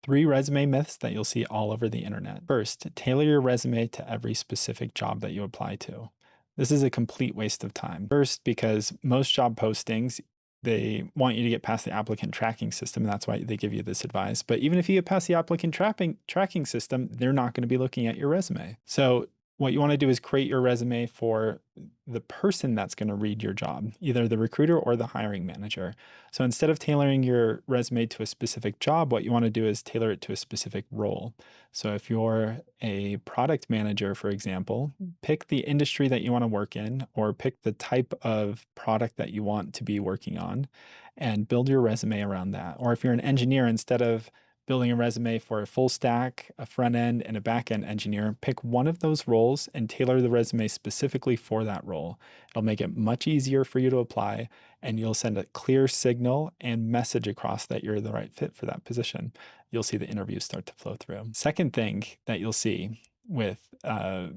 3 resume myths that you'll see all over the internet. First, tailor your resume to every specific job that you apply to. This is a complete waste of time. First, because most job postings, they want you to get past the applicant tracking system. And that's why they give you this advice. But even if you get past the applicant tracking system, they're not going to be looking at your resume. So what you want to do is create your resume for the person that's going to read your job, either the recruiter or the hiring manager. So instead of tailoring your resume to a specific job, what you want to do is tailor it to a specific role. So if you're a product manager, for example, pick the industry that you want to work in, or pick the type of product that you want to be working on and build your resume around that. Or if you're an engineer, instead of building a resume for a full stack, a front end, and a back end engineer, pick one of those roles and tailor the resume specifically for that role. It'll make it much easier for you to apply, and you'll send a clear signal and message across that you're the right fit for that position. You'll see the interviews start to flow through. Second thing that you'll see with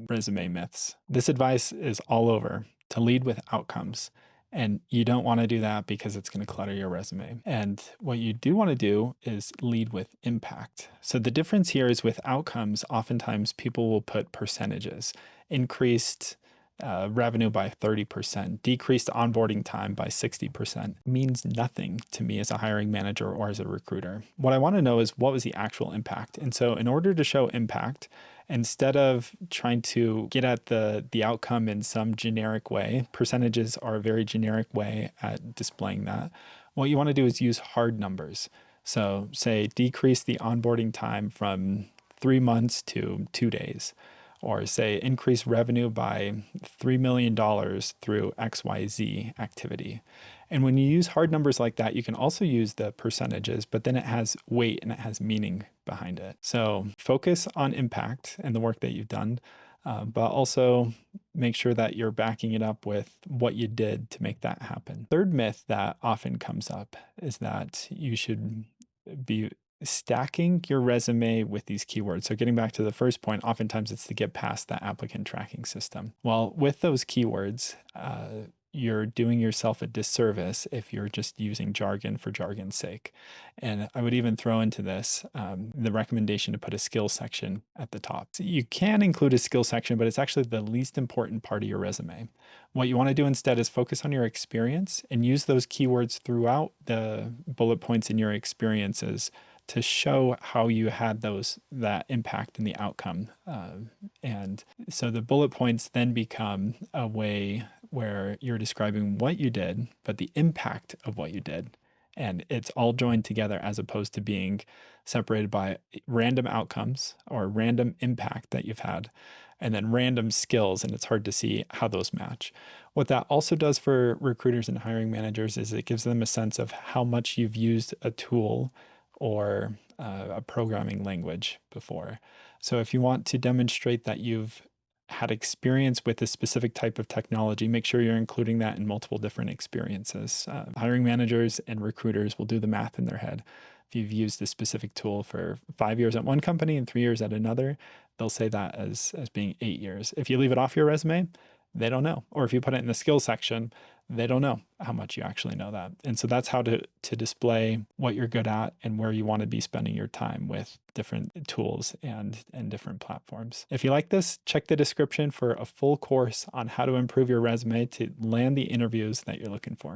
resume myths, this advice is all over, to lead with outcomes. And you don't want to do that because it's going to clutter your resume. And what you do want to do is lead with impact. So the difference here is with outcomes, oftentimes people will put percentages: increased revenue by 30%, decreased onboarding time by 60%. Means nothing to me as a hiring manager or as a recruiter. What I want to know is, what was the actual impact? And so in order to show impact, instead of trying to get at the outcome in some generic way, percentages are a very generic way at displaying that. What you want to do is use hard numbers. So say decrease the onboarding time from 3 months to 2 days, or say increase revenue by $3 million through XYZ activity. And when you use hard numbers like that, you can also use the percentages, but then it has weight and it has meaning behind it. So focus on impact and the work that you've done, but also make sure that you're backing it up with what you did to make that happen. Third myth that often comes up is that you should be stacking your resume with these keywords. So getting back to the first point, oftentimes it's to get past that applicant tracking system. Well, with those keywords, you're doing yourself a disservice if you're just using jargon for jargon's sake. And I would even throw into this the recommendation to put a skill section at the top. So you can include a skill section, but it's actually the least important part of your resume. What you want to do instead is focus on your experience and use those keywords throughout the bullet points in your experiences to show how you had that impact in the outcome. And so the bullet points then become a way where you're describing what you did, but the impact of what you did. And it's all joined together as opposed to being separated by random outcomes or random impact that you've had, and then random skills, and it's hard to see how those match. What that also does for recruiters and hiring managers is it gives them a sense of how much you've used a tool or a programming language before. So if you want to demonstrate that you've had experience with a specific type of technology, make sure you're including that in multiple different experiences. Hiring managers and recruiters will do the math in their head. If you've used a specific tool for 5 years at one company and 3 years at another, they'll say that as being 8 years. If you leave it off your resume, they don't know. Or if you put it in the skills section, they don't know how much you actually know that. And so that's how to display what you're good at and where you want to be spending your time with different tools and different platforms. If you like this, check the description for a full course on how to improve your resume to land the interviews that you're looking for.